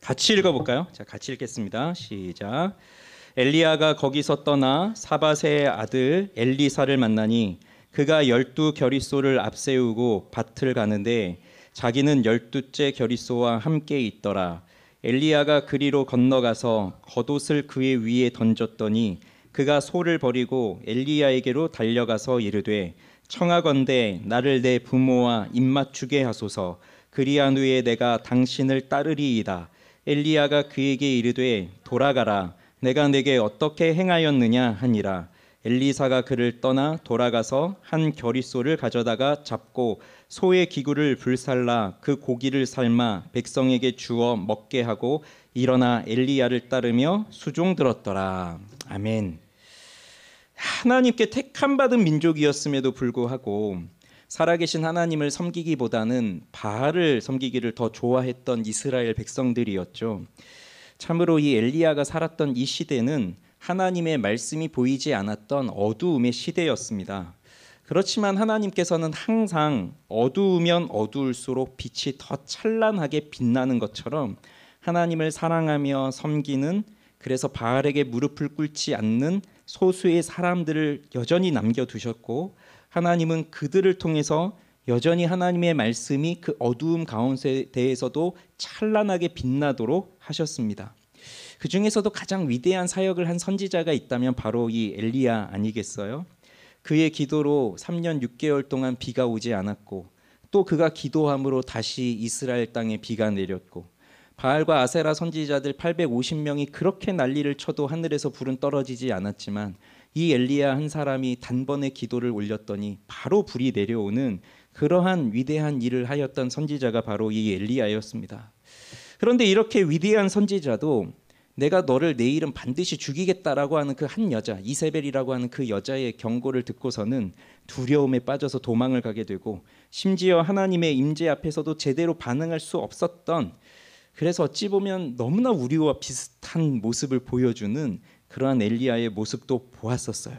같이 읽어볼까요? 자, 같이 읽겠습니다. 시작. 엘리야가 거기서 떠나 사밧의 아들 엘리사를 만나니 그가 12겨리소를 앞세우고 밭을 가는데 자기는 12째 겨리소와 함께 있더라. 엘리야가 그리로 건너가서 겉옷을 그의 위에 던졌더니 그가 소를 버리고 엘리야에게로 달려가서 이르되 청하건대 나를 내 부모와 입맞추게 하소서. 그리한 후에 내가 당신을 따르리이다. 엘리야가 그에게 이르되 돌아가라. 내가 내게 어떻게 행하였느냐 하니라. 엘리사가 그를 떠나 돌아가서 한 겨리소를 가져다가 잡고 소의 기구를 불살라 그 고기를 삶아 백성에게 주어 먹게 하고 일어나 엘리야를 따르며 수종 들었더라. 아멘. 하나님께 택함 받은 민족이었음에도 불구하고 살아계신 하나님을 섬기기보다는 바알을 섬기기를 더 좋아했던 이스라엘 백성들이었죠. 참으로 이 엘리야가 살았던 이 시대는 하나님의 말씀이 보이지 않았던 어두움의 시대였습니다. 그렇지만 하나님께서는 항상 어두우면 어두울수록 빛이 더 찬란하게 빛나는 것처럼 하나님을 사랑하며 섬기는, 그래서 바알에게 무릎을 꿇지 않는 소수의 사람들을 여전히 남겨두셨고, 하나님은 그들을 통해서 여전히 하나님의 말씀이 그 어두움 가운데에서도 찬란하게 빛나도록 하셨습니다. 그 중에서도 가장 위대한 사역을 한 선지자가 있다면 바로 이 엘리야 아니겠어요? 그의 기도로 3년 6개월 동안 비가 오지 않았고, 또 그가 기도함으로 다시 이스라엘 땅에 비가 내렸고, 바알과 아세라 선지자들 850명이 그렇게 난리를 쳐도 하늘에서 불은 떨어지지 않았지만 이 엘리야 한 사람이 단번에 기도를 올렸더니 바로 불이 내려오는 그러한 위대한 일을 하였던 선지자가 바로 이 엘리야였습니다. 그런데 이렇게 위대한 선지자도 내가 너를 내일은 반드시 죽이겠다라고 하는 그 한 여자, 이세벨이라고 하는 그 여자의 경고를 듣고서는 두려움에 빠져서 도망을 가게 되고, 심지어 하나님의 임재 앞에서도 제대로 반응할 수 없었던, 그래서 어찌 보면 너무나 우리와 비슷한 모습을 보여주는 그러한 엘리야의 모습도 보았었어요.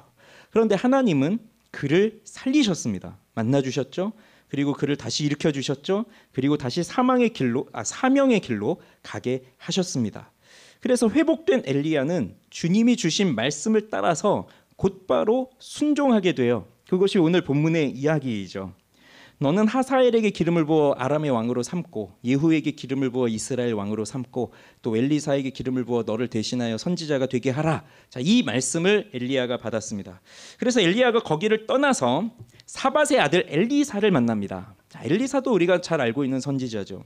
그런데 하나님은 그를 살리셨습니다. 만나주셨죠. 그리고 그를 다시 일으켜주셨죠. 그리고 다시 사명의 길로 가게 하셨습니다. 그래서 회복된 엘리야는 주님이 주신 말씀을 따라서 곧바로 순종하게 돼요. 그것이 오늘 본문의 이야기이죠. 너는 하사엘에게 기름을 부어 아람의 왕으로 삼고, 예후에게 기름을 부어 이스라엘 왕으로 삼고, 또 엘리사에게 기름을 부어 너를 대신하여 선지자가 되게 하라. 자, 이 말씀을 엘리야가 받았습니다. 그래서 엘리야가 거기를 떠나서 사밧의 아들 엘리사를 만납니다. 자, 엘리사도 우리가 잘 알고 있는 선지자죠.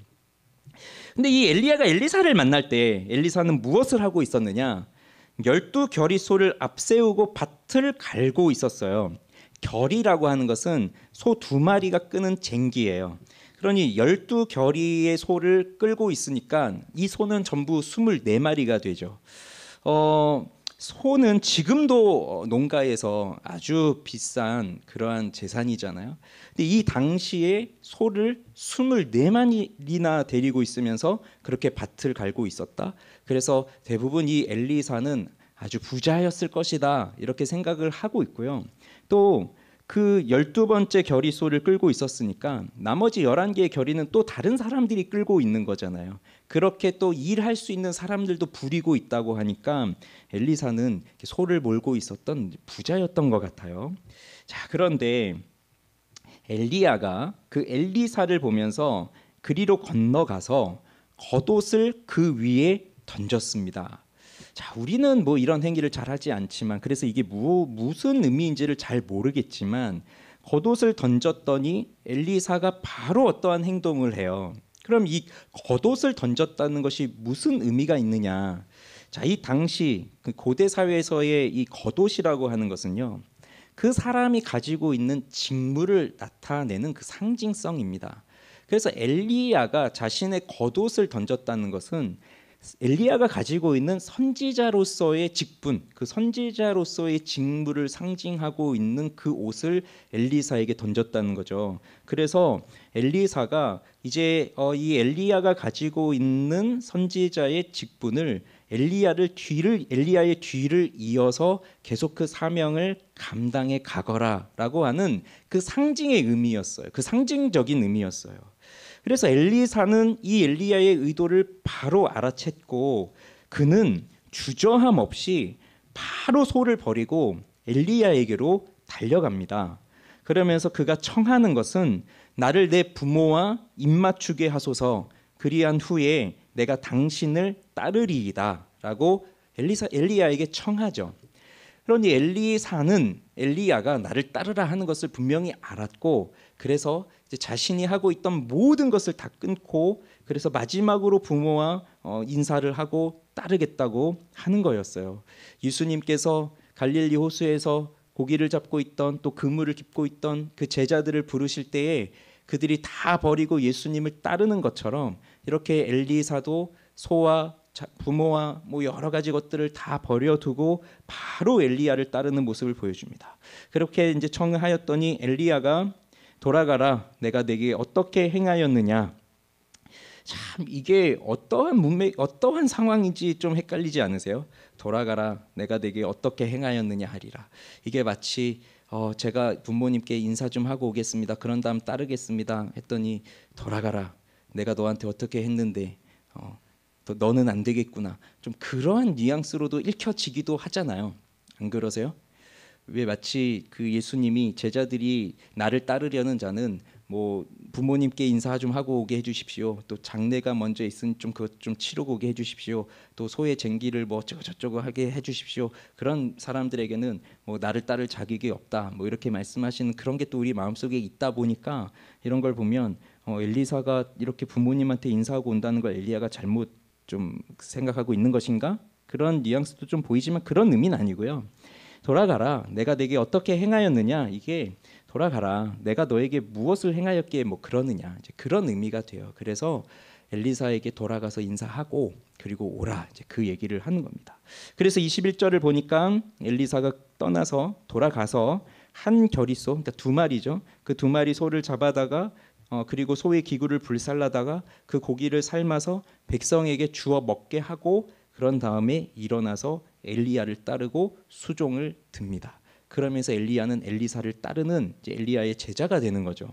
근데 이 엘리야가 엘리사를 만날 때 엘리사는 무엇을 하고 있었느냐? 12겨리소를 앞세우고 밭을 갈고 있었어요. 결이라고 하는 것은 소 2마리가 끄는 쟁기예요. 그러니 12겨리의 소를 끌고 있으니까 이 소는 전부 24마리가 되죠. 소는 지금도 농가에서 아주 비싼 그러한 재산이잖아요. 근데 이 당시에 소를 24마리나 데리고 있으면서 그렇게 밭을 갈고 있었다. 그래서 대부분 이 엘리사는 아주 부자였을 것이다, 이렇게 생각을 하고 있고요. 또 그 12번째 겨리소를 끌고 있었으니까 나머지 11개의 겨리는 또 다른 사람들이 끌고 있는 거잖아요. 그렇게 또 일할 수 있는 사람들도 부리고 있다고 하니까 엘리사는 소를 몰고 있었던 부자였던 것 같아요. 자, 그런데 엘리야가 그 엘리사를 보면서 그리로 건너가서 겉옷을 그 위에 던졌습니다. 자, 우리는 뭐 이런 행위를 잘 하지 않지만, 그래서 이게 무슨 의미인지를 잘 모르겠지만 겉옷을 던졌더니 엘리사가 바로 어떠한 행동을 해요. 그럼 이 겉옷을 던졌다는 것이 무슨 의미가 있느냐? 자, 이 당시 그 고대 사회에서의 이 겉옷이라고 하는 것은요, 그 사람이 가지고 있는 직무를 나타내는 그 상징성입니다. 그래서 엘리야가 자신의 겉옷을 던졌다는 것은 엘리야가 가지고 있는 선지자로서의 직분, 그 선지자로서의 직무를 상징하고 있는 그 옷을 엘리사에게 던졌다는 거죠. 그래서 엘리사가 이제 이 엘리야가 가지고 있는 선지자의 직분을 엘리야의 뒤를 이어서 계속 그 사명을 감당해 가거라라고 하는 그 상징의 의미였어요. 그 상징적인 의미였어요. 그래서 엘리사는 이 엘리야의 의도를 바로 알아챘고 그는 주저함 없이 바로 소를 버리고 엘리야에게로 달려갑니다. 그러면서 그가 청하는 것은 나를 내 부모와 입맞추게 하소서, 그리한 후에 내가 당신을 따르리이다 라고 엘리야에게 청하죠. 그러니 엘리야가 나를 따르라 하는 것을 분명히 알았고, 그래서 이제 자신이 하고 있던 모든 것을 다 끊고 그래서 마지막으로 부모와 인사를 하고 따르겠다고 하는 거였어요. 예수님께서 갈릴리 호수에서 고기를 잡고 있던, 또 그물을 깁고 있던 그 제자들을 부르실 때에 그들이 다 버리고 예수님을 따르는 것처럼 이렇게 엘리사도 소와 부모와 뭐 여러 가지 것들을 다 버려두고 바로 엘리야를 따르는 모습을 보여줍니다. 그렇게 이제 청하였더니 엘리야가 돌아가라, 내가 네게 어떻게 행하였느냐. 참 이게 어떠한 상황인지 좀 헷갈리지 않으세요? 돌아가라, 내가 네게 어떻게 행하였느냐 하리라. 이게 마치 제가 부모님께 인사 좀 하고 오겠습니다, 그런 다음 따르겠습니다 했더니 돌아가라, 내가 너한테 어떻게 했는데 너는 안 되겠구나. 좀 그러한 뉘앙스로도 읽혀지기도 하잖아요. 안 그러세요? 왜 마치 그 예수님이 제자들이 나를 따르려는 자는 뭐 부모님께 인사 좀 하고 오게 해주십시오, 또 장례가 먼저 있으니 좀 그것 좀 치르고 오게 해주십시오, 또 소의 쟁기를 뭐 어쩌고 하게 해주십시오, 그런 사람들에게는 뭐 나를 따를 자격이 없다, 뭐 이렇게 말씀하시는 그런 게 또 우리 마음속에 있다 보니까 이런 걸 보면 엘리사가 이렇게 부모님한테 인사하고 온다는 걸 엘리야가 잘못 좀 생각하고 있는 것인가? 그런 뉘앙스도 좀 보이지만 그런 의미는 아니고요. 돌아가라, 내가 네게 어떻게 행하였느냐, 이게 돌아가라, 내가 너에게 무엇을 행하였기에 뭐 그러느냐, 이제 그런 의미가 돼요. 그래서 엘리사에게 돌아가서 인사하고 그리고 오라, 이제 그 얘기를 하는 겁니다. 그래서 21절을 보니까 엘리사가 떠나서 돌아가서 한 겨리소, 그러니까 두 마리죠. 그 두 마리 소를 잡아다가 그리고 소의 기구를 불살라다가 그 고기를 삶아서 백성에게 주어 먹게 하고 그런 다음에 일어나서 엘리야를 따르고 수종을 듭니다. 그러면서 엘리야는 엘리사를 따르는 이제 엘리야의 제자가 되는 거죠.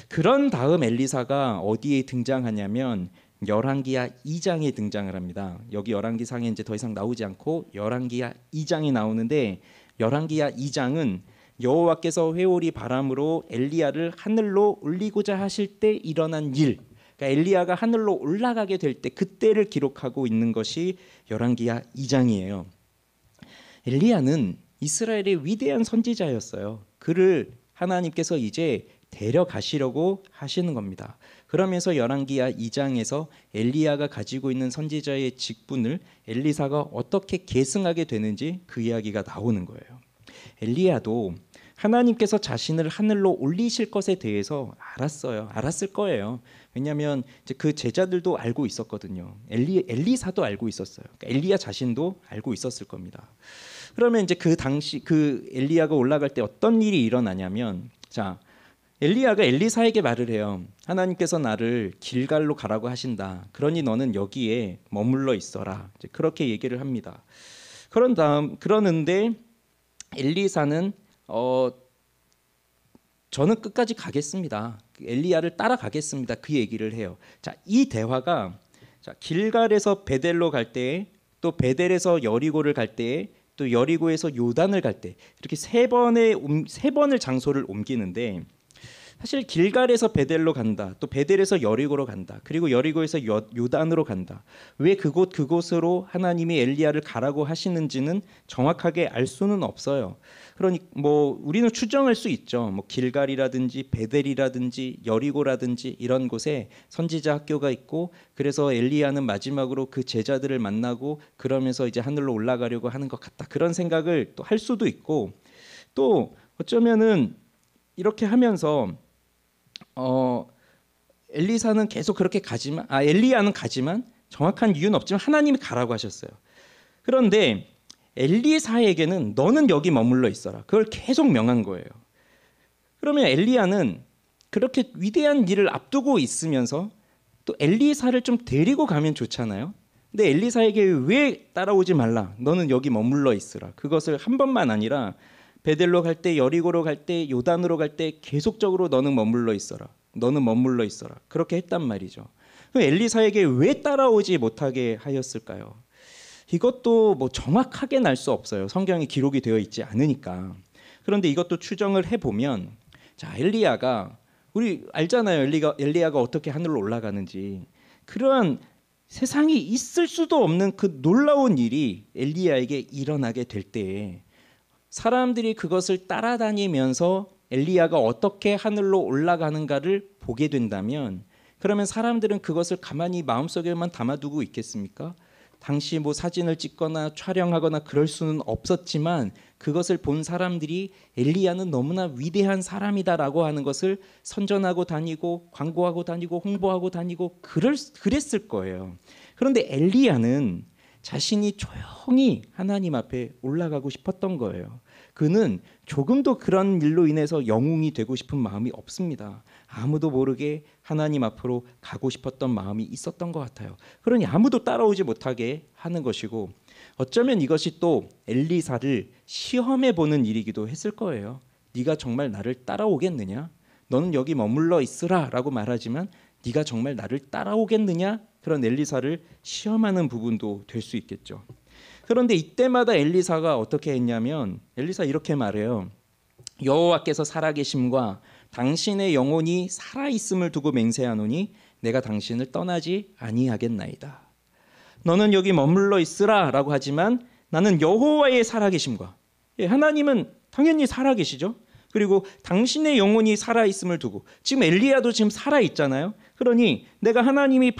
그런 다음 엘리사가 어디에 등장하냐면 열왕기하 2장에 등장을 합니다. 여기 열왕기상에 이제 더 이상 나오지 않고 열왕기하 2장이 나오는데, 열왕기하 2장은 여호와께서 회오리 바람으로 엘리야를 하늘로 올리고자 하실 때 일어난 일, 그러니까 엘리야가 하늘로 올라가게 될 때 그때를 기록하고 있는 것이 열왕기하 2장이에요. 엘리야는 이스라엘의 위대한 선지자였어요. 그를 하나님께서 이제 데려가시려고 하시는 겁니다. 그러면서 열왕기하 2장에서 엘리야가 가지고 있는 선지자의 직분을 엘리사가 어떻게 계승하게 되는지 그 이야기가 나오는 거예요. 엘리야도 하나님께서 자신을 하늘로 올리실 것에 대해서 알았을 거예요. 왜냐하면 이제 그 제자들도 알고 있었거든요. 엘리사도 알고 있었어요. 그러니까 엘리야 자신도 알고 있었을 겁니다. 그러면 이제 그 당시 그 엘리야가 올라갈 때 어떤 일이 일어나냐면, 자, 엘리야가 엘리사에게 말을 해요. 하나님께서 나를 길갈로 가라고 하신다. 그러니 너는 여기에 머물러 있어라. 이제 그렇게 얘기를 합니다. 그러는데 엘리사는 저는 끝까지 가겠습니다. 엘리야를 따라가겠습니다. 그 얘기를 해요. 자, 이 대화가 길갈에서 베델로 갈 때, 또 베델에서 여리고를 갈 때, 또 여리고에서 요단을 갈 때, 이렇게 세 번을 장소를 옮기는데, 사실 길갈에서 베델로 간다, 또 베델에서 여리고로 간다, 그리고 여리고에서 요단으로 간다. 왜 그곳으로 하나님이 엘리야를 가라고 하시는지는 정확하게 알 수는 없어요. 그러니 뭐 우리는 추정할 수 있죠. 뭐 길갈이라든지 베델이라든지 여리고라든지 이런 곳에 선지자 학교가 있고, 그래서 엘리야는 마지막으로 그 제자들을 만나고 그러면서 이제 하늘로 올라가려고 하는 것 같다, 그런 생각을 또 할 수도 있고, 또 어쩌면은 이렇게 하면서 엘리야는 가지만 정확한 이유는 없지만 하나님이 가라고 하셨어요. 그런데 엘리사에게는 너는 여기 머물러 있어라, 그걸 계속 명한 거예요. 그러면 엘리야는 그렇게 위대한 일을 앞두고 있으면서 또 엘리사를 좀 데리고 가면 좋잖아요. 근데 엘리사에게 왜 따라오지 말라, 너는 여기 머물러 있으라, 그것을 한 번만 아니라 베델로 갈 때, 여리고로 갈 때, 요단으로 갈 때 계속적으로 너는 머물러 있어라. 너는 머물러 있어라. 그렇게 했단 말이죠. 그럼 엘리사에게 왜 따라오지 못하게 하였을까요? 이것도 뭐 정확하게 알 수 없어요. 성경에 기록이 되어 있지 않으니까. 그런데 이것도 추정을 해보면, 자, 엘리야가, 우리 알잖아요. 엘리야가 어떻게 하늘로 올라가는지. 그러한 세상에 있을 수도 없는 그 놀라운 일이 엘리야에게 일어나게 될 때에 사람들이 그것을 따라다니면서 엘리야가 어떻게 하늘로 올라가는가를 보게 된다면, 그러면 사람들은 그것을 가만히 마음속에만 담아두고 있겠습니까? 당시 뭐 사진을 찍거나 촬영하거나 그럴 수는 없었지만 그것을 본 사람들이 엘리야는 너무나 위대한 사람이다라고 하는 것을 선전하고 다니고 광고하고 다니고 홍보하고 다니고 그랬을 거예요. 그런데 엘리야는 자신이 조용히 하나님 앞에 올라가고 싶었던 거예요. 그는 조금도 그런 일로 인해서 영웅이 되고 싶은 마음이 없습니다. 아무도 모르게 하나님 앞으로 가고 싶었던 마음이 있었던 것 같아요. 그러니 아무도 따라오지 못하게 하는 것이고, 어쩌면 이것이 또 엘리사를 시험해 보는 일이기도 했을 거예요. 네가 정말 나를 따라오겠느냐? 너는 여기 머물러 있으라 라고 말하지만 네가 정말 나를 따라오겠느냐? 그런 엘리사를 시험하는 부분도 될 수 있겠죠. 그런데 이때마다 엘리사가 어떻게 했냐면, 엘리사 이렇게 말해요. 여호와께서 살아계심과 당신의 영혼이 살아있음을 두고 맹세하노니 내가 당신을 떠나지 아니하겠나이다. 너는 여기 머물러 있으라 라고 하지만 나는 여호와의 살아계심과, 하나님은 당연히 살아계시죠. 그리고 당신의 영혼이 살아있음을 두고, 지금 엘리야도 지금 살아있잖아요. 그러니 내가 하나님이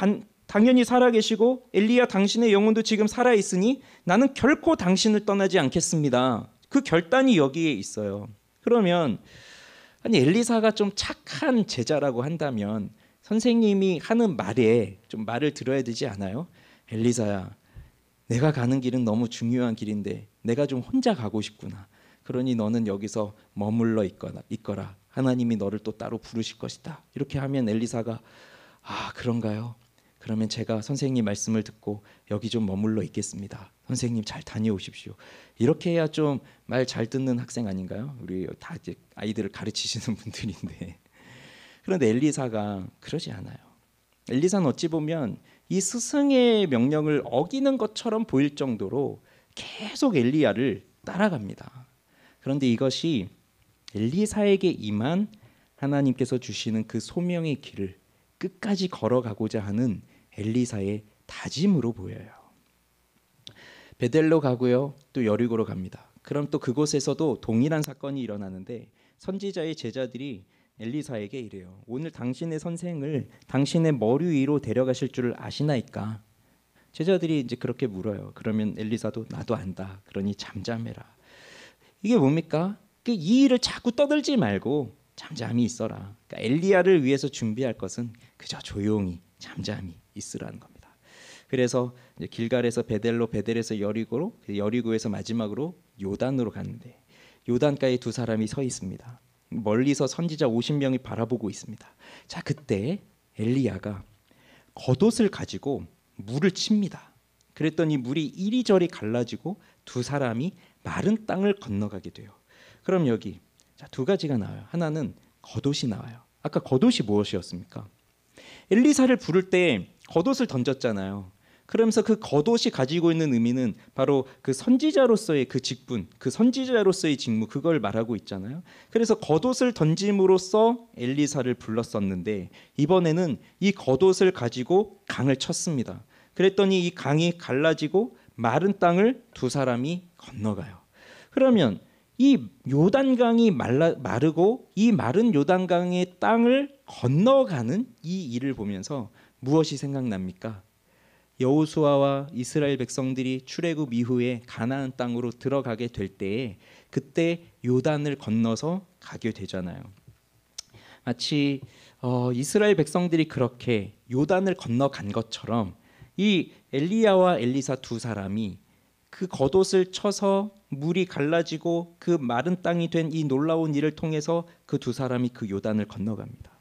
당연히 살아계시고 엘리야 당신의 영혼도 지금 살아있으니 나는 결코 당신을 떠나지 않겠습니다. 그 결단이 여기에 있어요. 그러면 아니 엘리사가 좀 착한 제자라고 한다면 선생님이 하는 말에 좀 말을 들어야 되지 않아요? 엘리사야, 내가 가는 길은 너무 중요한 길인데 내가 좀 혼자 가고 싶구나. 그러니 너는 여기서 머물러 있거라. 하나님이 너를 또 따로 부르실 것이다. 이렇게 하면 엘리사가 아, 그런가요? 그러면 제가 선생님 말씀을 듣고 여기 좀 머물러 있겠습니다. 선생님 잘 다녀오십시오. 이렇게 해야 좀 말 잘 듣는 학생 아닌가요? 우리 다 이제 아이들을 가르치시는 분들인데. 그런데 엘리사가 그러지 않아요. 엘리사는 어찌 보면 이 스승의 명령을 어기는 것처럼 보일 정도로 계속 엘리야를 따라갑니다. 그런데 이것이 엘리사에게 임한 하나님께서 주시는 그 소명의 길을 끝까지 걸어가고자 하는 엘리사의 다짐으로 보여요. 베델로 가고요, 또 여리고로 갑니다. 그럼 또 그곳에서도 동일한 사건이 일어나는데 선지자의 제자들이 엘리사에게 이래요. 오늘 당신의 선생을 당신의 머리 위로 데려가실 줄을 아시나이까? 제자들이 이제 그렇게 물어요. 그러면 엘리사도 나도 안다. 그러니 잠잠해라. 이게 뭡니까? 이 일을 자꾸 떠들지 말고 잠잠히 있어라. 그러니까 엘리야를 위해서 준비할 것은 그저 조용히 잠잠히 있으라는 겁니다. 그래서 이제 길갈에서 베델로, 베델에서 여리고로, 여리고에서 마지막으로 요단으로 가는데 요단가에 두 사람이 서 있습니다. 멀리서 선지자 50명이 바라보고 있습니다. 자, 그때 엘리야가 겉옷을 가지고 물을 칩니다. 그랬더니 물이 이리저리 갈라지고 두 사람이 마른 땅을 건너가게 돼요. 그럼 여기 자, 두 가지가 나와요. 하나는 겉옷이 나와요. 아까 겉옷이 무엇이었습니까? 엘리사를 부를 때 겉옷을 던졌잖아요. 그러면서 그 겉옷이 가지고 있는 의미는 바로 그 선지자로서의 그 직분, 그 선지자로서의 직무, 그걸 말하고 있잖아요. 그래서 겉옷을 던짐으로써 엘리사를 불렀었는데 이번에는 이 겉옷을 가지고 강을 쳤습니다. 그랬더니 이 강이 갈라지고 마른 땅을 두 사람이 건너가요. 그러면 이 요단강이 마르고 이 마른 요단강의 땅을 건너가는 이 일을 보면서 무엇이 생각납니까? 여호수아와 이스라엘 백성들이 출애굽 이후에 가나안 땅으로 들어가게 될 때에 그때 요단을 건너서 가게 되잖아요. 마치 이스라엘 백성들이 그렇게 요단을 건너간 것처럼 이 엘리야와 엘리사 두 사람이 그 겉옷을 쳐서 물이 갈라지고 그 마른 땅이 된 이 놀라운 일을 통해서 그 두 사람이 그 요단을 건너갑니다.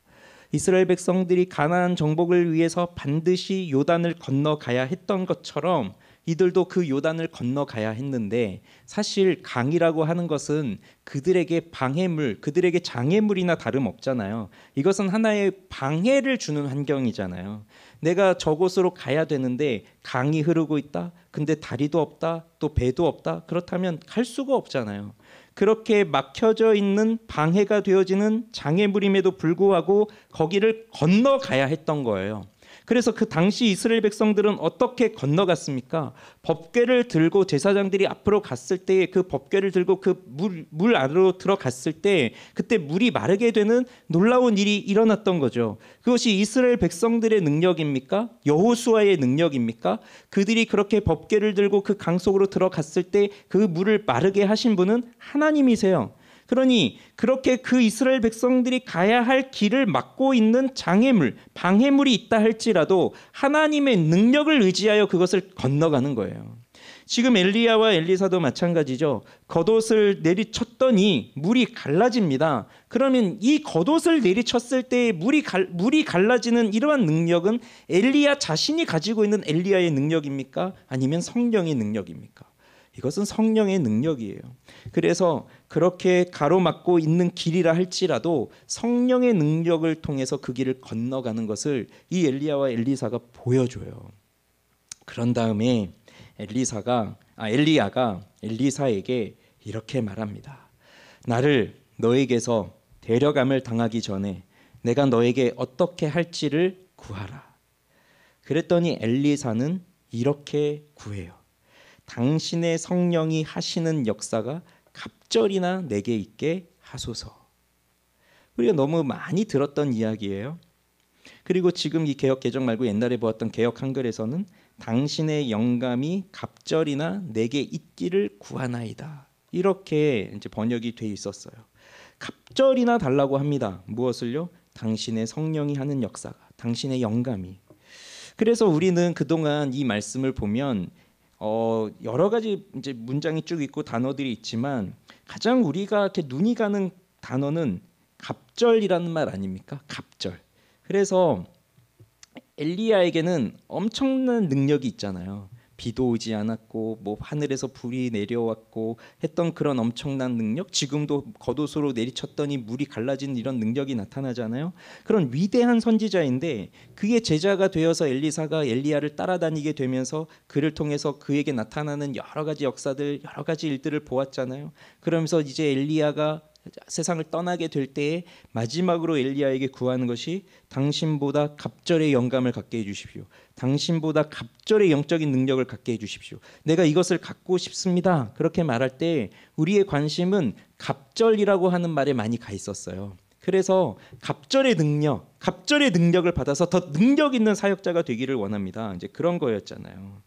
이스라엘 백성들이 가나안 정복을 위해서 반드시 요단을 건너가야 했던 것처럼 이들도 그 요단을 건너가야 했는데 사실 강이라고 하는 것은 그들에게 방해물, 그들에게 장애물이나 다름없잖아요. 이것은 하나의 방해를 주는 환경이잖아요. 내가 저곳으로 가야 되는데 강이 흐르고 있다. 근데 다리도 없다. 또 배도 없다. 그렇다면 갈 수가 없잖아요. 그렇게 막혀져 있는 방해가 되어지는 장애물임에도 불구하고 거기를 건너가야 했던 거예요. 그래서 그 당시 이스라엘 백성들은 어떻게 건너갔습니까? 법궤를 들고 제사장들이 앞으로 갔을 때 그 법궤를 들고 그 물 안으로 들어갔을 때 그때 물이 마르게 되는 놀라운 일이 일어났던 거죠. 그것이 이스라엘 백성들의 능력입니까? 여호수아의 능력입니까? 그들이 그렇게 법궤를 들고 그 강 속으로 들어갔을 때 그 물을 마르게 하신 분은 하나님이세요. 그러니 그렇게 그 이스라엘 백성들이 가야 할 길을 막고 있는 장애물, 방해물이 있다 할지라도 하나님의 능력을 의지하여 그것을 건너가는 거예요. 지금 엘리야와 엘리사도 마찬가지죠. 겉옷을 내리쳤더니 물이 갈라집니다. 그러면 이 겉옷을 내리쳤을 때 물이 갈라지는 이러한 능력은 엘리야 자신이 가지고 있는 엘리야의 능력입니까? 아니면 성령의 능력입니까? 이것은 성령의 능력이에요. 그래서 그렇게 가로막고 있는 길이라 할지라도 성령의 능력을 통해서 그 길을 건너가는 것을 이 엘리야와 엘리사가 보여줘요. 그런 다음에 엘리야가 엘리사에게 이렇게 말합니다. 나를 너에게서 데려감을 당하기 전에 내가 너에게 어떻게 할지를 구하라. 그랬더니 엘리사는 이렇게 구해요. 당신의 성령이 하시는 역사가 갑절이나 내게 있게 하소서. 우리가 너무 많이 들었던 이야기예요. 그리고 지금 이 개역 개정 말고 옛날에 보았던 개역 한글에서는 당신의 영감이 갑절이나 내게 있기를 구하나이다. 이렇게 이제 번역이 돼 있었어요. 갑절이나 달라고 합니다. 무엇을요? 당신의 성령이 하는 역사가, 당신의 영감이. 그래서 우리는 그동안 이 말씀을 보면 여러 가지 이제 문장이 쭉 있고 단어들이 있지만 가장 우리가 이렇게 눈이 가는 단어는 갑절이라는 말 아닙니까? 갑절. 그래서 엘리야에게는 엄청난 능력이 있잖아요. 비도 오지 않았고 뭐 하늘에서 불이 내려왔고 했던 그런 엄청난 능력, 지금도 겉옷으로 내리쳤더니 물이 갈라진 이런 능력이 나타나잖아요. 그런 위대한 선지자인데 그의 제자가 되어서 엘리사가 엘리야를 따라다니게 되면서 그를 통해서 그에게 나타나는 여러 가지 역사들, 여러 가지 일들을 보았잖아요. 그러면서 이제 엘리야가 세상을 떠나게 될 때에 마지막으로 엘리야에게 구하는 것이 당신보다 갑절의 영감을 갖게 해주십시오. 당신보다 갑절의 영적인 능력을 갖게 해주십시오. 내가 이것을 갖고 싶습니다. 그렇게 말할 때 우리의 관심은 갑절이라고 하는 말에 많이 가 있었어요. 그래서 갑절의 능력을 받아서 더 능력 있는 사역자가 되기를 원합니다. 이제 그런 거였잖아요.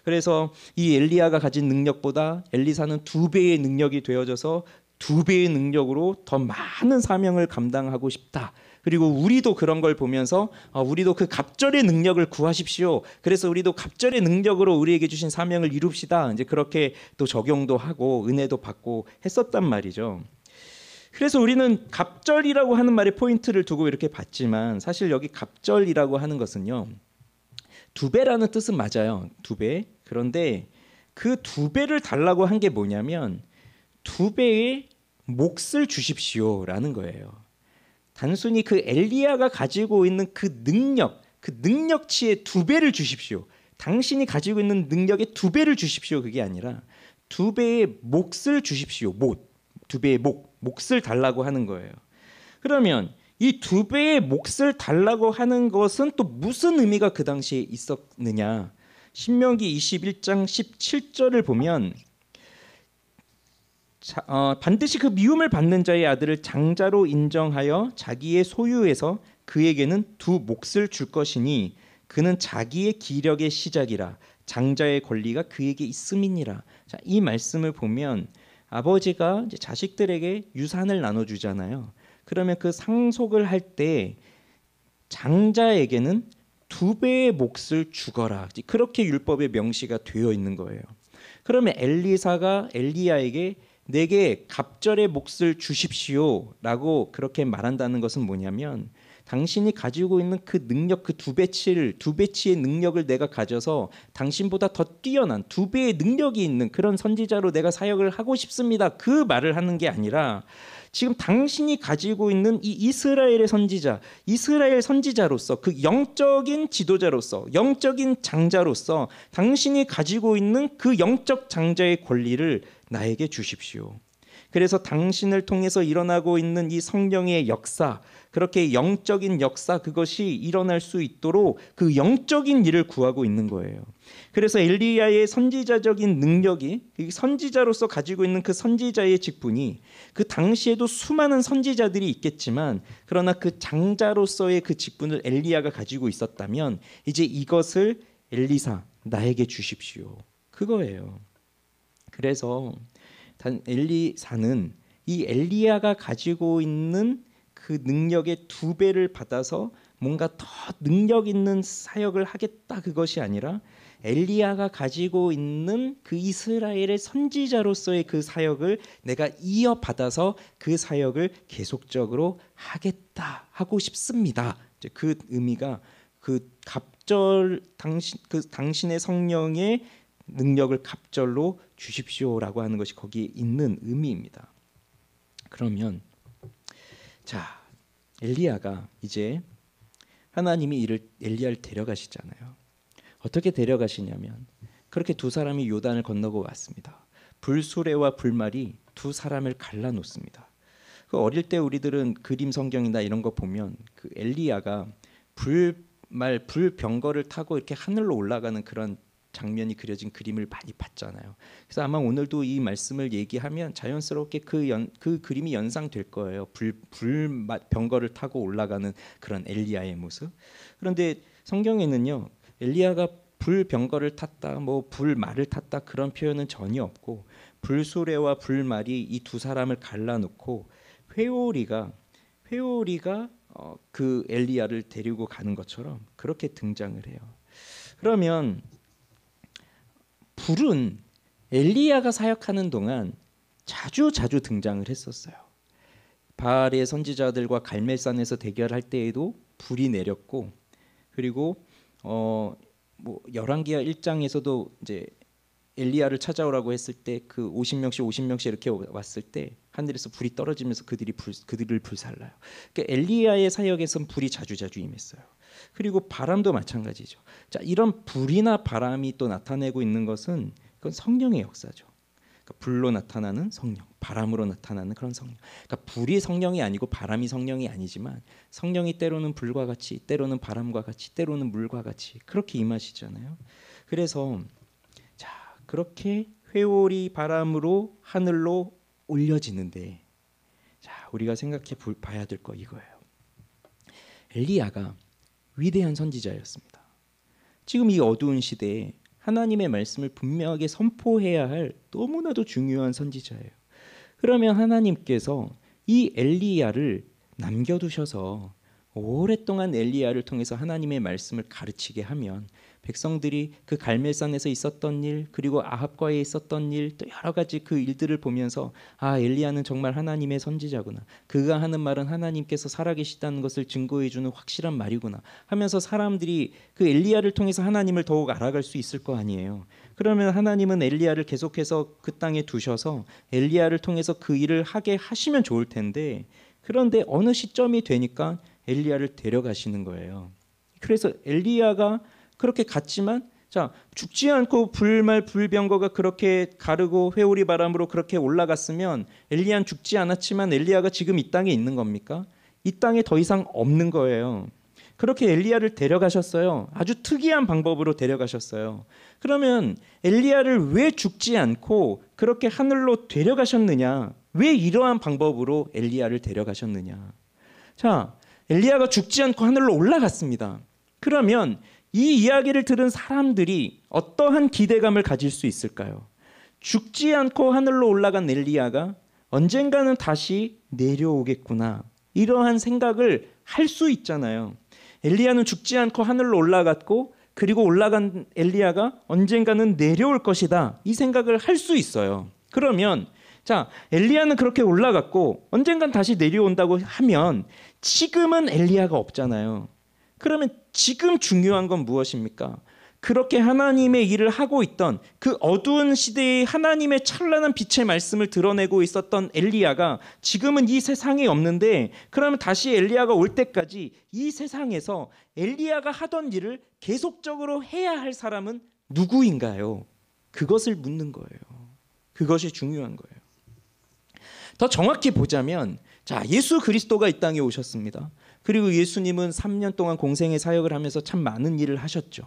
그래서 이 엘리야가 가진 능력보다 엘리사는 2배의 능력이 되어져서 2배의 능력으로 더 많은 사명을 감당하고 싶다. 그리고 우리도 그런 걸 보면서 우리도 그 갑절의 능력을 구하십시오. 그래서 우리도 갑절의 능력으로 우리에게 주신 사명을 이룹시다. 이제 그렇게 또 적용도 하고 은혜도 받고 했었단 말이죠. 그래서 우리는 갑절이라고 하는 말에 포인트를 두고 이렇게 봤지만 사실 여기 갑절이라고 하는 것은요. 2배라는 뜻은 맞아요. 2배. 그런데 그 2배를 달라고 한 게 뭐냐면 2배의 몫을 주십시오라는 거예요. 단순히 그 엘리야가 가지고 있는 그 능력치의 2배를 주십시오. 당신이 가지고 있는 능력의 2배를 주십시오. 그게 아니라 2배의 몫을 주십시오. 2배의 몫을 달라고 하는 거예요. 그러면 이 2배의 몫을 달라고 하는 것은 또 무슨 의미가 그 당시에 있었느냐? 신명기 21장 17절을 보면 반드시 그 미움을 받는 자의 아들을 장자로 인정하여 자기의 소유에서 그에게는 2 몫을 줄 것이니 그는 자기의 기력의 시작이라 장자의 권리가 그에게 있음이니라. 자, 이 말씀을 보면 아버지가 이제 자식들에게 유산을 나눠주잖아요. 그러면 그 상속을 할 때 장자에게는 2배의 몫을 주거라. 그렇게 율법에 명시가 되어 있는 거예요. 그러면 엘리사가 엘리야에게 내게 갑절의 몫을 주십시오라고 그렇게 말한다는 것은 뭐냐면 당신이 가지고 있는 그 능력, 그 두 배치의 능력을 내가 가져서 당신보다 더 뛰어난 두 배의 능력이 있는 그런 선지자로 내가 사역을 하고 싶습니다. 그 말을 하는 게 아니라 지금 당신이 가지고 있는 이 이스라엘의 선지자, 이스라엘 선지자로서 그 영적인 지도자로서 영적인 장자로서 당신이 가지고 있는 그 영적 장자의 권리를 나에게 주십시오. 그래서 당신을 통해서 일어나고 있는 이 성령의 역사, 그렇게 영적인 역사 그것이 일어날 수 있도록 그 영적인 일을 구하고 있는 거예요. 그래서 엘리야의 선지자적인 능력이 선지자로서 가지고 있는 그 선지자의 직분이 그 당시에도 수많은 선지자들이 있겠지만 그러나 그 장자로서의 그 직분을 엘리야가 가지고 있었다면 이제 이것을 엘리사 나에게 주십시오. 그거예요. 그래서 엘리사는 이 엘리야가 가지고 있는 그 능력의 두 배를 받아서 뭔가 더 능력 있는 사역을 하겠다 그것이 아니라 엘리야가 가지고 있는 그 이스라엘의 선지자로서의 그 사역을 내가 이어받아서 그 사역을 계속적으로 하겠다 하고 싶습니다. 그 의미가 그 갑절 당신의 성령의 능력을 갑절로 주십시오라고 하는 것이 거기에 있는 의미입니다. 그러면 자 엘리야가 이제 하나님이 엘리야를 데려가시잖아요. 어떻게 데려가시냐면 그렇게 두 사람이 요단을 건너고 왔습니다. 불수레와 불말이 두 사람을 갈라놓습니다. 그 어릴 때 우리들은 그림 성경이나 이런 거 보면 그 엘리야가 불병거를 타고 이렇게 하늘로 올라가는 그런 장면이 그려진 그림을 많이 봤잖아요. 그래서 아마 오늘도 이 말씀을 얘기하면 자연스럽게 그 그림이 연상될 거예요. 병거를 타고 올라가는 그런 엘리야의 모습. 그런데 성경에는요, 엘리야가 불병거를 탔다, 뭐 불말을 탔다 그런 표현은 전혀 없고 불수레와 불말이 이 두 사람을 갈라놓고 회오리가 그 엘리야를 데리고 가는 것처럼 그렇게 등장을 해요. 그러면 불은 엘리야가 사역하는 동안 자주 등장을 했었어요. 바알의 선지자들과 갈멜산에서 대결할 때에도 불이 내렸고, 그리고 열왕기하 1장에서도 이제 엘리야를 찾아오라고 했을 때 그 50명씩 이렇게 왔을 때 하늘에서 불이 떨어지면서 그들을 불살라요. 그러니까 엘리야의 사역에선 불이 자주 임했어요. 그리고 바람도 마찬가지죠. 자, 이런 불이나 바람이 또 나타내고 있는 것은 그건 성령의 역사죠. 그러니까 불로 나타나는 성령, 바람으로 나타나는 그런 성령. 그러니까 불이 성령이 아니고 바람이 성령이 아니지만 성령이 때로는 불과 같이, 때로는 바람과 같이, 때로는 물과 같이 그렇게 임하시잖아요. 그래서 자, 그렇게 회오리 바람으로 하늘로 올려지는데, 자, 우리가 생각해 봐야 될 거 이거예요. 엘리야가 위대한 선지자였습니다. 지금 이 어두운 시대에 하나님의 말씀을 분명하게 선포해야 할 너무나도 중요한 선지자예요. 그러면 하나님께서 이 엘리야를 남겨두셔서 오랫동안 엘리야를 통해서 하나님의 말씀을 가르치게 하면 백성들이 그 갈멜산에서 있었던 일, 그리고 아합과에 있었던 일, 또 여러 가지 그 일들을 보면서 아, 엘리야는 정말 하나님의 선지자구나, 그가 하는 말은 하나님께서 살아계시다는 것을 증거해주는 확실한 말이구나 하면서 사람들이 그 엘리야를 통해서 하나님을 더욱 알아갈 수 있을 거 아니에요. 그러면 하나님은 엘리야를 계속해서 그 땅에 두셔서 엘리야를 통해서 그 일을 하게 하시면 좋을 텐데, 그런데 어느 시점이 되니까 엘리야를 데려가시는 거예요. 그래서 엘리야가 그렇게 갔지만, 자, 죽지 않고 불말 불병거가 그렇게 가르고 회오리 바람으로 그렇게 올라갔으면 엘리야는 죽지 않았지만 엘리야가 지금 이 땅에 있는 겁니까? 이 땅에 더 이상 없는 거예요. 그렇게 엘리야를 데려가셨어요. 아주 특이한 방법으로 데려가셨어요. 그러면 엘리야를 왜 죽지 않고 그렇게 하늘로 데려가셨느냐? 왜 이러한 방법으로 엘리야를 데려가셨느냐? 자, 엘리야가 죽지 않고 하늘로 올라갔습니다. 그러면 이 이야기를 들은 사람들이 어떠한 기대감을 가질 수 있을까요? 죽지 않고 하늘로 올라간 엘리야가 언젠가는 다시 내려오겠구나, 이러한 생각을 할 수 있잖아요. 엘리야는 죽지 않고 하늘로 올라갔고, 그리고 올라간 엘리야가 언젠가는 내려올 것이다, 이 생각을 할 수 있어요. 그러면 자, 엘리야는 그렇게 올라갔고 언젠간 다시 내려온다고 하면 지금은 엘리야가 없잖아요. 그러면 지금 중요한 건 무엇입니까? 그렇게 하나님의 일을 하고 있던 그 어두운 시대에 하나님의 찬란한 빛의 말씀을 드러내고 있었던 엘리야가 지금은 이 세상에 없는데, 그러면 다시 엘리야가 올 때까지 이 세상에서 엘리야가 하던 일을 계속적으로 해야 할 사람은 누구인가요? 그것을 묻는 거예요. 그것이 중요한 거예요. 더 정확히 보자면, 자, 예수 그리스도가 이 땅에 오셨습니다. 그리고 예수님은 3년 동안 공생의 사역을 하면서 참 많은 일을 하셨죠.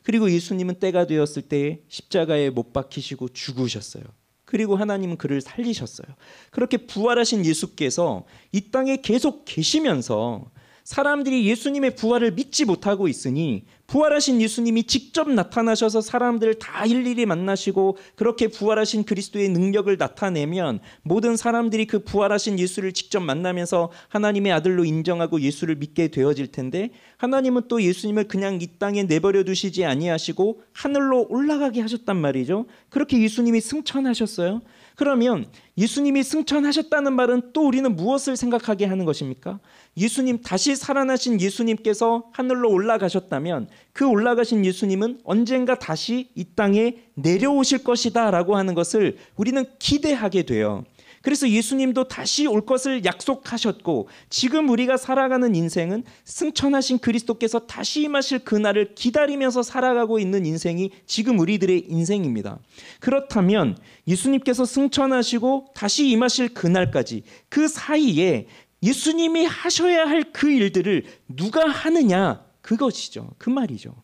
그리고 예수님은 때가 되었을 때 십자가에 못 박히시고 죽으셨어요. 그리고 하나님은 그를 살리셨어요. 그렇게 부활하신 예수께서 이 땅에 계속 계시면서 사람들이 예수님의 부활을 믿지 못하고 있으니, 부활하신 예수님이 직접 나타나셔서 사람들을 다 일일이 만나시고 그렇게 부활하신 그리스도의 능력을 나타내면 모든 사람들이 그 부활하신 예수를 직접 만나면서 하나님의 아들로 인정하고 예수를 믿게 되어질 텐데, 하나님은 또 예수님을 그냥 이 땅에 내버려 두시지 아니하시고 하늘로 올라가게 하셨단 말이죠. 그렇게 예수님이 승천하셨어요. 그러면 예수님이 승천하셨다는 말은 또 우리는 무엇을 생각하게 하는 것입니까? 예수님, 다시 살아나신 예수님께서 하늘로 올라가셨다면 그 올라가신 예수님은 언젠가 다시 이 땅에 내려오실 것이다 라고 하는 것을 우리는 기대하게 돼요. 그래서 예수님도 다시 올 것을 약속하셨고, 지금 우리가 살아가는 인생은 승천하신 그리스도께서 다시 임하실 그날을 기다리면서 살아가고 있는 인생이 지금 우리들의 인생입니다. 그렇다면 예수님께서 승천하시고 다시 임하실 그날까지 그 사이에 예수님이 하셔야 할 그 일들을 누가 하느냐, 그것이죠. 그 말이죠.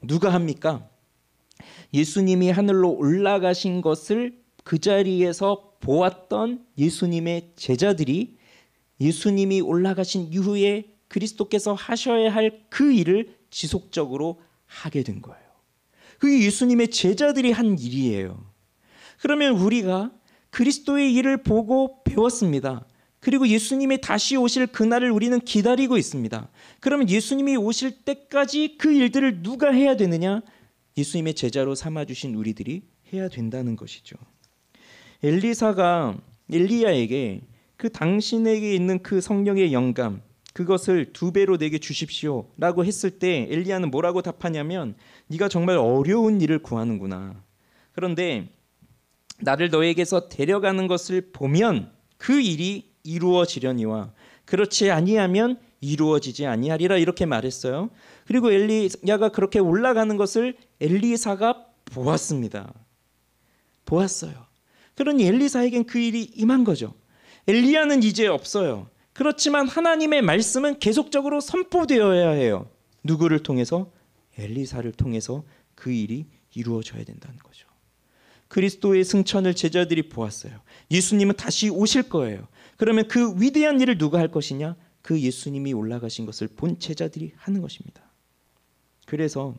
누가 합니까? 예수님이 하늘로 올라가신 것을 그 자리에서 보았던 예수님의 제자들이 예수님이 올라가신 이후에 그리스도께서 하셔야 할 그 일을 지속적으로 하게 된 거예요. 그게 예수님의 제자들이 한 일이에요. 그러면 우리가 그리스도의 일을 보고 배웠습니다. 그리고 예수님이 다시 오실 그날을 우리는 기다리고 있습니다. 그러면 예수님이 오실 때까지 그 일들을 누가 해야 되느냐? 예수님의 제자로 삼아주신 우리들이 해야 된다는 것이죠. 엘리사가 엘리야에게 그 당신에게 있는 그 성령의 영감, 그것을 2배로 내게 주십시오 라고 했을 때 엘리야는 뭐라고 답하냐면, 네가 정말 어려운 일을 구하는구나. 그런데 나를 너에게서 데려가는 것을 보면 그 일이 이루어지려니와 그렇지 아니하면 이루어지지 아니하리라, 이렇게 말했어요. 그리고 엘리야가 그렇게 올라가는 것을 엘리사가 보았습니다. 보았어요. 그러니 엘리사에겐 그 일이 임한 거죠. 엘리야는 이제 없어요. 그렇지만 하나님의 말씀은 계속적으로 선포되어야 해요. 누구를 통해서? 엘리사를 통해서 그 일이 이루어져야 된다는 거죠. 그리스도의 승천을 제자들이 보았어요. 예수님은 다시 오실 거예요. 그러면 그 위대한 일을 누가 할 것이냐? 그 예수님이 올라가신 것을 본 제자들이 하는 것입니다. 그래서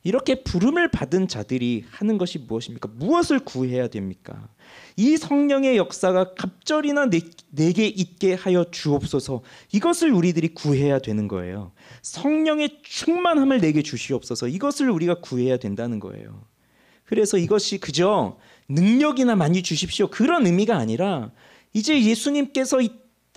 이렇게 부름을 받은 자들이 하는 것이 무엇입니까? 무엇을 구해야 됩니까? 이 성령의 역사가 갑절이나 내게 있게 하여 주옵소서, 이것을 우리들이 구해야 되는 거예요. 성령의 충만함을 내게 주시옵소서, 이것을 우리가 구해야 된다는 거예요. 그래서 이것이 그저 능력이나 많이 주십시오, 그런 의미가 아니라 이제 예수님께서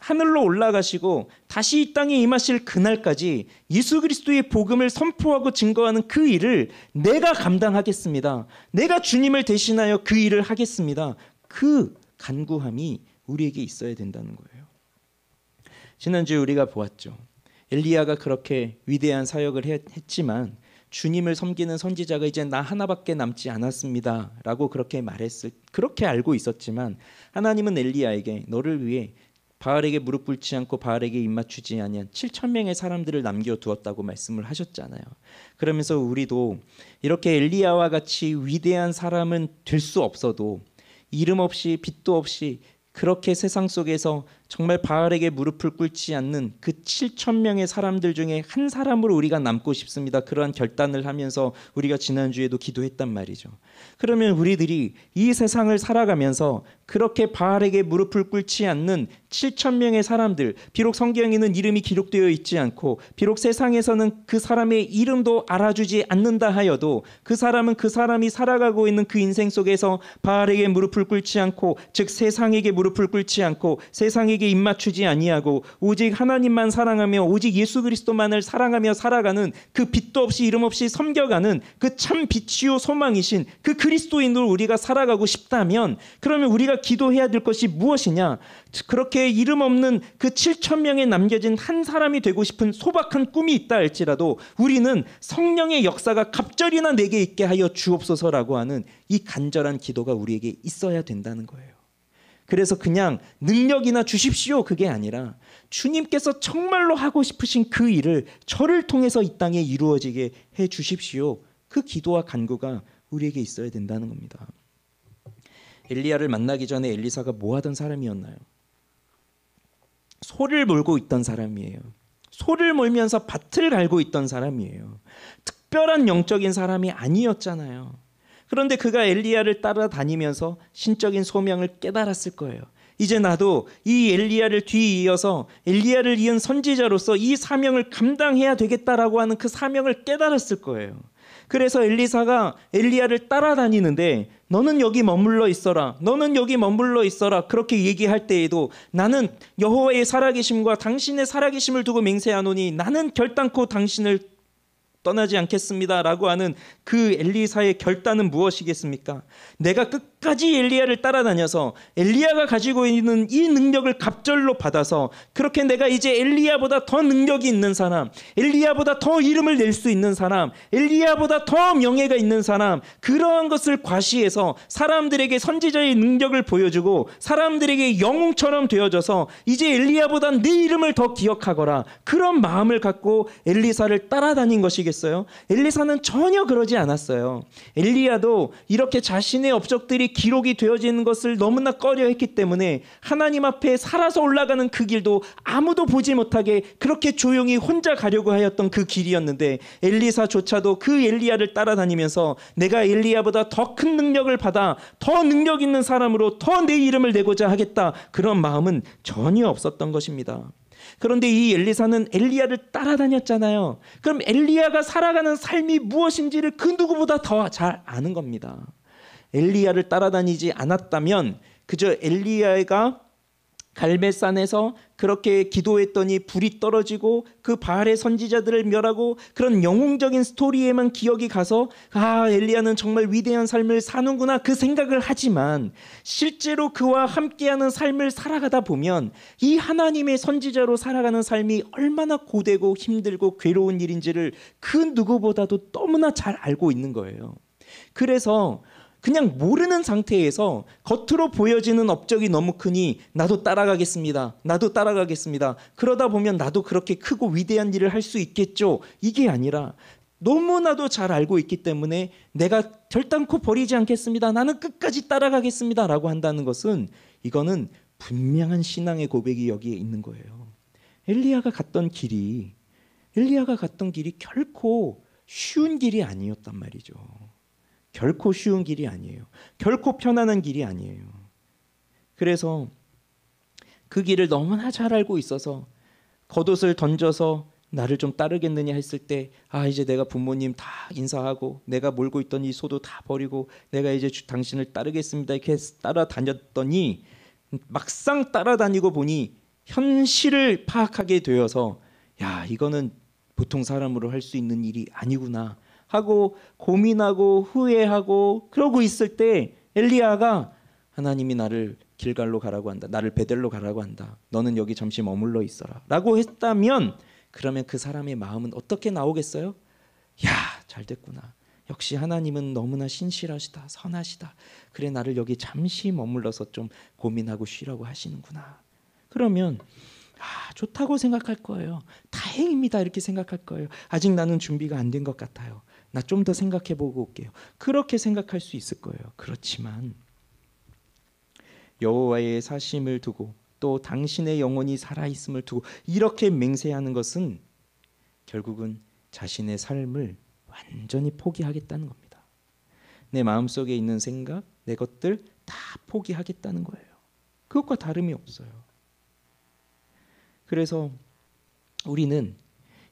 하늘로 올라가시고 다시 이 땅에 임하실 그날까지 예수 그리스도의 복음을 선포하고 증거하는 그 일을 내가 감당하겠습니다. 내가 주님을 대신하여 그 일을 하겠습니다. 그 간구함이 우리에게 있어야 된다는 거예요. 지난주에 우리가 보았죠. 엘리야가 그렇게 위대한 사역을 했지만 주님을 섬기는 선지자가 이제 나 하나밖에 남지 않았습니다 라고 그렇게 그렇게 알고 있었지만, 하나님은 엘리야에게 너를 위해 바알에게 무릎 꿇지 않고 바알에게 입맞추지 아니한 7,000명의 사람들을 남겨두었다고 말씀을 하셨잖아요. 그러면서 우리도 이렇게 엘리야와 같이 위대한 사람은 될 수 없어도 이름 없이 빛도 없이 그렇게 세상 속에서 정말 바알에게 무릎을 꿇지 않는 그 7,000명의 사람들 중에 한 사람으로 우리가 남고 싶습니다. 그러한 결단을 하면서 우리가 지난주에도 기도했단 말이죠. 그러면 우리들이 이 세상을 살아가면서 그렇게 바알에게 무릎을 꿇지 않는 7,000명의 사람들, 비록 성경에는 이름이 기록되어 있지 않고 비록 세상에서는 그 사람의 이름도 알아주지 않는다 하여도 그 사람은 그 사람이 살아가고 있는 그 인생 속에서 바알에게 무릎을 꿇지 않고, 즉 세상에게 무릎을 꿇지 않고 세상에게 우리에게 입맞추지 아니하고 오직 하나님만 사랑하며 오직 예수 그리스도만을 사랑하며 살아가는 그 빛도 없이 이름 없이 섬겨가는 그 참 빛이요 소망이신 그 그리스도인으로 우리가 살아가고 싶다면, 그러면 우리가 기도해야 될 것이 무엇이냐? 그렇게 이름 없는 그 7천 명에 남겨진 한 사람이 되고 싶은 소박한 꿈이 있다 할지라도 우리는 성령의 역사가 갑절이나 내게 있게 하여 주옵소서라고 하는 이 간절한 기도가 우리에게 있어야 된다는 거예요. 그래서 그냥 능력이나 주십시오 그게 아니라 주님께서 정말로 하고 싶으신 그 일을 저를 통해서 이 땅에 이루어지게 해 주십시오. 그 기도와 간구가 우리에게 있어야 된다는 겁니다. 엘리야를 만나기 전에 엘리사가 뭐 하던 사람이었나요? 소를 몰고 있던 사람이에요. 소를 몰면서 밭을 갈고 있던 사람이에요. 특별한 영적인 사람이 아니었잖아요. 그런데 그가 엘리야를 따라다니면서 신적인 소명을 깨달았을 거예요. 이제 나도 이 엘리야를 뒤이어서 엘리야를 이은 선지자로서 이 사명을 감당해야 되겠다라고 하는 그 사명을 깨달았을 거예요. 그래서 엘리사가 엘리야를 따라다니는데 너는 여기 머물러 있어라. 너는 여기 머물러 있어라. 그렇게 얘기할 때에도 나는 여호와의 살아계심과 당신의 살아계심을 두고 맹세하노니 나는 결단코 당신을 떠나지 않겠습니다라고 하는 그 엘리사의 결단은 무엇이겠습니까? 내가 끝까지 엘리야를 따라다녀서 엘리야가 가지고 있는 이 능력을 갑절로 받아서 그렇게 내가 이제 엘리야보다 더 능력이 있는 사람, 엘리야보다 더 이름을 낼 수 있는 사람, 엘리야보다 더 명예가 있는 사람, 그러한 것을 과시해서 사람들에게 선지자의 능력을 보여주고 사람들에게 영웅처럼 되어져서 이제 엘리야보다 내 이름을 더 기억하거라, 그런 마음을 갖고 엘리사를 따라다닌 것이겠습니다. 엘리사는 전혀 그러지 않았어요. 엘리야도 이렇게 자신의 업적들이 기록이 되어지는 것을 너무나 꺼려했기 때문에 하나님 앞에 살아서 올라가는 그 길도 아무도 보지 못하게 그렇게 조용히 혼자 가려고 하였던 그 길이었는데, 엘리사조차도 그 엘리야를 따라다니면서 내가 엘리야보다 더 큰 능력을 받아 더 능력 있는 사람으로 더 내 이름을 내고자 하겠다, 그런 마음은 전혀 없었던 것입니다. 그런데 이 엘리사는 엘리야를 따라다녔잖아요. 그럼 엘리야가 살아가는 삶이 무엇인지를 그 누구보다 더 잘 아는 겁니다. 엘리야를 따라다니지 않았다면 그저 엘리야가 갈멜산에서 그렇게 기도했더니 불이 떨어지고 그 바알의 선지자들을 멸하고 그런 영웅적인 스토리에만 기억이 가서 엘리야는 정말 위대한 삶을 사는구나 그 생각을 하지만, 실제로 그와 함께하는 삶을 살아가다 보면 이 하나님의 선지자로 살아가는 삶이 얼마나 고되고 힘들고 괴로운 일인지를 그 누구보다도 너무나 잘 알고 있는 거예요. 그래서 그냥 모르는 상태에서 겉으로 보여지는 업적이 너무 크니 나도 따라가겠습니다. 나도 따라가겠습니다. 그러다 보면 나도 그렇게 크고 위대한 일을 할 수 있겠죠. 이게 아니라 너무나도 잘 알고 있기 때문에 내가 결단코 버리지 않겠습니다. 나는 끝까지 따라가겠습니다. 라고 한다는 것은 이거는 분명한 신앙의 고백이 여기에 있는 거예요. 엘리야가 갔던 길이 결코 쉬운 길이 아니었단 말이죠. 결코 쉬운 길이 아니에요. 결코 편안한 길이 아니에요. 그래서 그 길을 너무나 잘 알고 있어서 겉옷을 던져서 나를 좀 따르겠느냐 했을 때 이제 내가 부모님 다 인사하고 내가 몰고 있던 이 소도 다 버리고 내가 이제 당신을 따르겠습니다 이렇게 따라다녔더니 막상 따라다니고 보니 현실을 파악하게 되어서 이거는 보통 사람으로 할 수 있는 일이 아니구나 하고 고민하고 후회하고 그러고 있을 때 엘리야가 하나님이 나를 길갈로 가라고 한다. 나를 베델로 가라고 한다. 너는 여기 잠시 머물러 있어라. 라고 했다면 그러면 그 사람의 마음은 어떻게 나오겠어요? 잘 됐구나. 역시 하나님은 너무나 신실하시다. 선하시다. 그래 나를 여기 잠시 머물러서 좀 고민하고 쉬라고 하시는구나. 그러면 좋다고 생각할 거예요. 다행입니다. 이렇게 생각할 거예요. 아직 나는 준비가 안 된 것 같아요. 나 좀 더 생각해보고 올게요. 그렇게 생각할 수 있을 거예요. 그렇지만 여호와의 사심을 두고 또 당신의 영혼이 살아있음을 두고 이렇게 맹세하는 것은 결국은 자신의 삶을 완전히 포기하겠다는 겁니다. 내 마음속에 있는 생각, 내 것들 다 포기하겠다는 거예요. 그것과 다름이 없어요. 그래서 우리는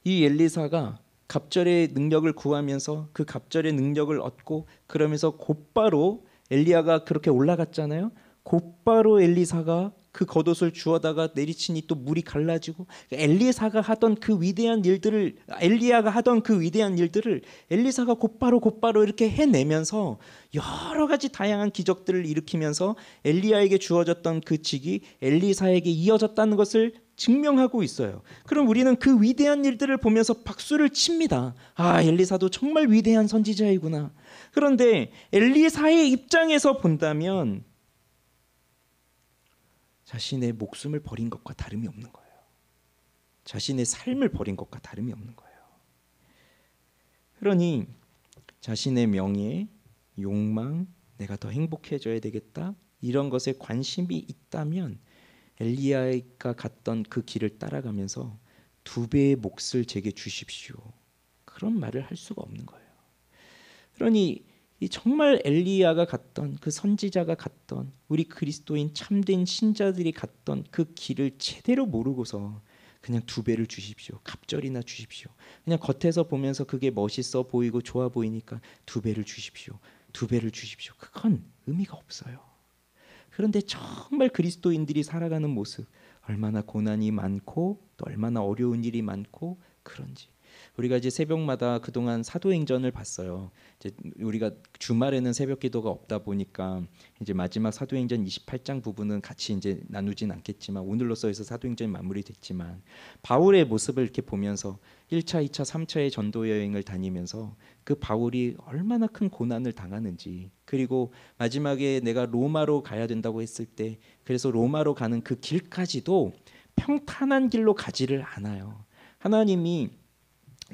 이 엘리사가 갑절의 능력을 구하면서 그 갑절의 능력을 얻고 그러면서 곧바로 엘리야가 그렇게 올라갔잖아요. 곧바로 엘리사가 그 겉옷을 주워다가 내리치니 또 물이 갈라지고, 엘리야가 하던 그 위대한 일들을 엘리사가 곧바로 이렇게 해내면서 여러 가지 다양한 기적들을 일으키면서 엘리야에게 주어졌던 그 직이 엘리사에게 이어졌다는 것을 증명하고 있어요. 그럼 우리는 그 위대한 일들을 보면서 박수를 칩니다. 아, 엘리사도 정말 위대한 선지자이구나. 그런데 엘리사의 입장에서 본다면 자신의 목숨을 버린 것과 다름이 없는 거예요. 자신의 삶을 버린 것과 다름이 없는 거예요. 그러니 자신의 명예, 욕망, 내가 더 행복해져야 되겠다, 이런 것에 관심이 있다면 엘리야가 갔던 그 길을 따라가면서 2배의 몫을 제게 주십시오, 그런 말을 할 수가 없는 거예요. 그러니 정말 엘리야가 갔던, 그 선지자가 갔던, 우리 그리스도인 참된 신자들이 갔던 그 길을 제대로 모르고서 그냥 2배를 주십시오, 갑절이나 주십시오, 그냥 겉에서 보면서 그게 멋있어 보이고 좋아 보이니까 2배를 주십시오, 2배를 주십시오, 그건 의미가 없어요. 그런데 정말 그리스도인들이 살아가는 모습, 얼마나 고난이 많고 또 얼마나 어려운 일이 많고 그런지, 우리가 이제 새벽마다 그동안 사도행전을 봤어요. 이제 우리가 주말에는 새벽 기도가 없다 보니까 이제 마지막 사도행전 28장 부분은 같이 이제 나누진 않겠지만, 오늘로써 해서 사도행전이 마무리됐지만, 바울의 모습을 이렇게 보면서 1차, 2차, 3차의 전도 여행을 다니면서 그 바울이 얼마나 큰 고난을 당하는지, 그리고 마지막에 내가 로마로 가야 된다고 했을 때, 그래서 로마로 가는 그 길까지도 평탄한 길로 가지를 않아요. 하나님이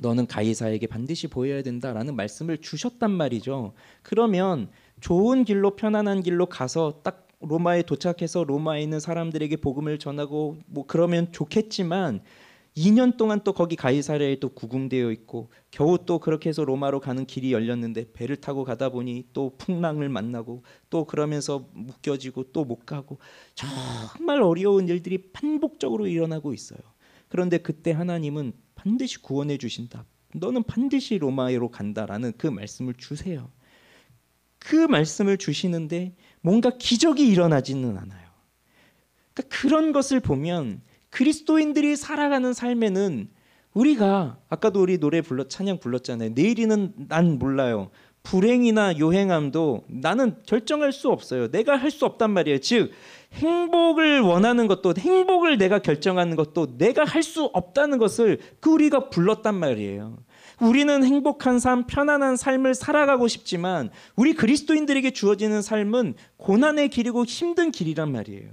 너는 가이사에게 반드시 보여야 된다라는 말씀을 주셨단 말이죠. 그러면 좋은 길로, 편안한 길로 가서 딱 로마에 도착해서 로마에 있는 사람들에게 복음을 전하고 뭐 그러면 좋겠지만, 2년 동안 또 거기 가이사랴에 또 구궁되어 있고, 겨우 또 그렇게 해서 로마로 가는 길이 열렸는데 배를 타고 가다 보니 또 풍랑을 만나고, 또 그러면서 묶여지고 또 못 가고, 정말 어려운 일들이 반복적으로 일어나고 있어요. 그런데 그때 하나님은 반드시 구원해 주신다, 너는 반드시 로마로 간다라는 그 말씀을 주세요. 그 말씀을 주시는데 뭔가 기적이 일어나지는 않아요. 그러니까 그런 것을 보면 그리스도인들이 살아가는 삶에는, 우리가 아까도 우리 노래 찬양 불렀잖아요. 내일이는 난 몰라요. 불행이나 요행함도 나는 결정할 수 없어요. 내가 할 수 없단 말이에요. 즉 행복을 원하는 것도, 행복을 내가 결정하는 것도 내가 할 수 없다는 것을 우리가 불렀단 말이에요. 우리는 행복한 삶, 편안한 삶을 살아가고 싶지만 우리 그리스도인들에게 주어지는 삶은 고난의 길이고 힘든 길이란 말이에요.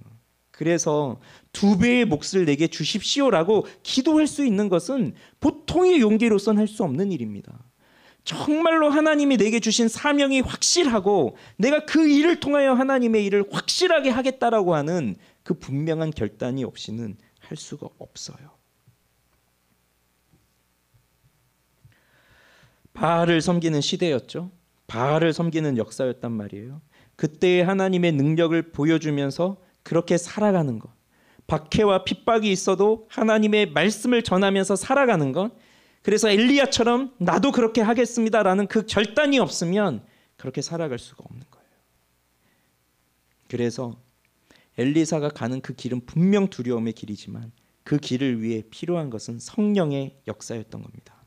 그래서 2배의 몫을 내게 주십시오라고 기도할 수 있는 것은 보통의 용기로선 할 수 없는 일입니다. 정말로 하나님이 내게 주신 사명이 확실하고 내가 그 일을 통하여 하나님의 일을 확실하게 하겠다라고 하는 그 분명한 결단이 없이는 할 수가 없어요. 바알을 섬기는 시대였죠. 바알을 섬기는 역사였단 말이에요. 그때의 하나님의 능력을 보여주면서 그렇게 살아가는 것, 박해와 핍박이 있어도 하나님의 말씀을 전하면서 살아가는 것, 그래서 엘리야처럼 나도 그렇게 하겠습니다라는 그 결단이 없으면 그렇게 살아갈 수가 없는 거예요. 그래서 엘리사가 가는 그 길은 분명 두려움의 길이지만 그 길을 위해 필요한 것은 성령의 역사였던 겁니다.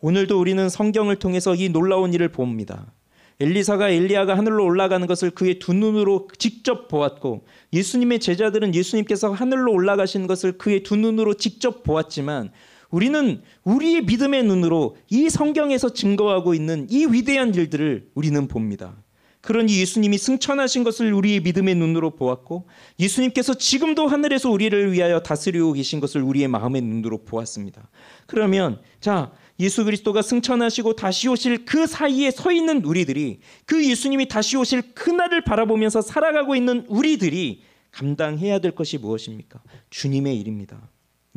오늘도 우리는 성경을 통해서 이 놀라운 일을 봅니다. 엘리야가 하늘로 올라가는 것을 그의 두 눈으로 직접 보았고, 예수님의 제자들은 예수님께서 하늘로 올라가시는 것을 그의 두 눈으로 직접 보았지만, 우리는 우리의 믿음의 눈으로 이 성경에서 증거하고 있는 이 위대한 일들을 우리는 봅니다. 그러니 예수님이 승천하신 것을 우리의 믿음의 눈으로 보았고, 예수님께서 지금도 하늘에서 우리를 위하여 다스리고 계신 것을 우리의 마음의 눈으로 보았습니다. 그러면 예수 그리스도가 승천하시고 다시 오실 그 사이에 서 있는 우리들이, 그 예수님이 다시 오실 그날을 바라보면서 살아가고 있는 우리들이 감당해야 될 것이 무엇입니까? 주님의 일입니다.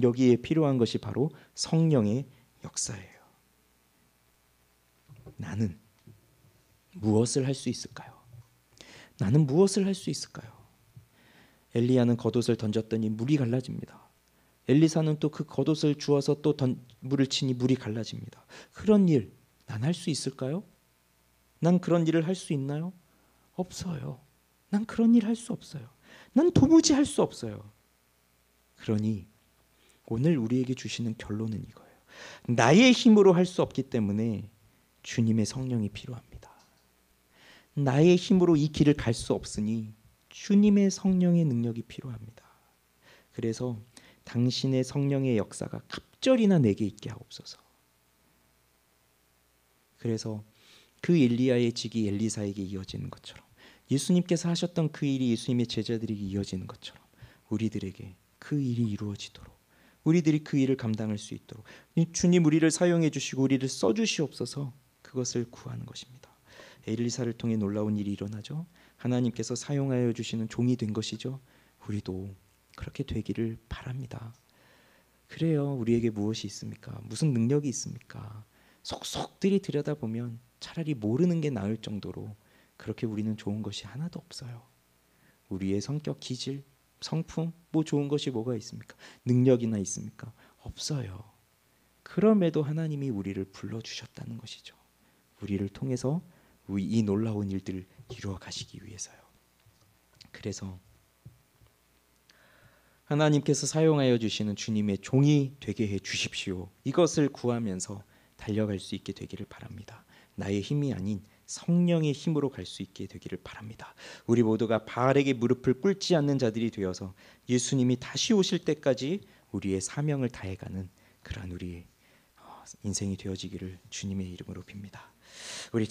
여기에 필요한 것이 바로 성령의 역사예요. 나는 무엇을 할 수 있을까요? 나는 무엇을 할 수 있을까요? 엘리야는 겉옷을 던졌더니 물이 갈라집니다. 엘리사는 또 그 겉옷을 주워서 또 물을 치니 물이 갈라집니다. 그런 일 난 할 수 있을까요? 난 그런 일을 할 수 있나요? 없어요. 난 그런 일 할 수 없어요. 난 도무지 할 수 없어요. 그러니 오늘 우리에게 주시는 결론은 이거예요. 나의 힘으로 할 수 없기 때문에 주님의 성령이 필요합니다. 나의 힘으로 이 길을 갈 수 없으니 주님의 성령의 능력이 필요합니다. 그래서 당신의 성령의 역사가 갑절이나 내게 있게 하옵소서. 그래서 그 엘리야의 직이 엘리사에게 이어지는 것처럼, 예수님께서 하셨던 그 일이 예수님의 제자들에게 이어지는 것처럼 우리들에게 그 일이 이루어지도록, 우리들이 그 일을 감당할 수 있도록 주님 우리를 사용해 주시고 우리를 써 주시옵소서. 그것을 구하는 것입니다. 엘리사를 통해 놀라운 일이 일어나죠. 하나님께서 사용하여 주시는 종이 된 것이죠. 우리도 그렇게 되기를 바랍니다. 그래요. 우리에게 무엇이 있습니까? 무슨 능력이 있습니까? 속속들이 들여다보면 차라리 모르는 게 나을 정도로 그렇게 우리는 좋은 것이 하나도 없어요. 우리의 성격, 기질, 성품, 뭐 좋은 것이 뭐가 있습니까? 능력이나 있습니까? 없어요. 그럼에도 하나님이 우리를 불러주셨다는 것이죠. 우리를 통해서 이 놀라운 일들을 이루어 가시기 위해서요. 그래서 하나님께서 사용하여 주시는 주님의 종이 되게 해 주십시오. 이것을 구하면서 달려갈 수 있게 되기를 바랍니다. 나의 힘이 아닌 성령의 힘으로 갈 수 있게 되기를 바랍니다. 우리 모두가 바알에게 무릎을 꿇지 않는 자들이 되어서 예수님이 다시 오실 때까지 우리의 사명을 다해가는 그러한 우리의 인생이 되어지기를 주님의 이름으로 빕니다. 우리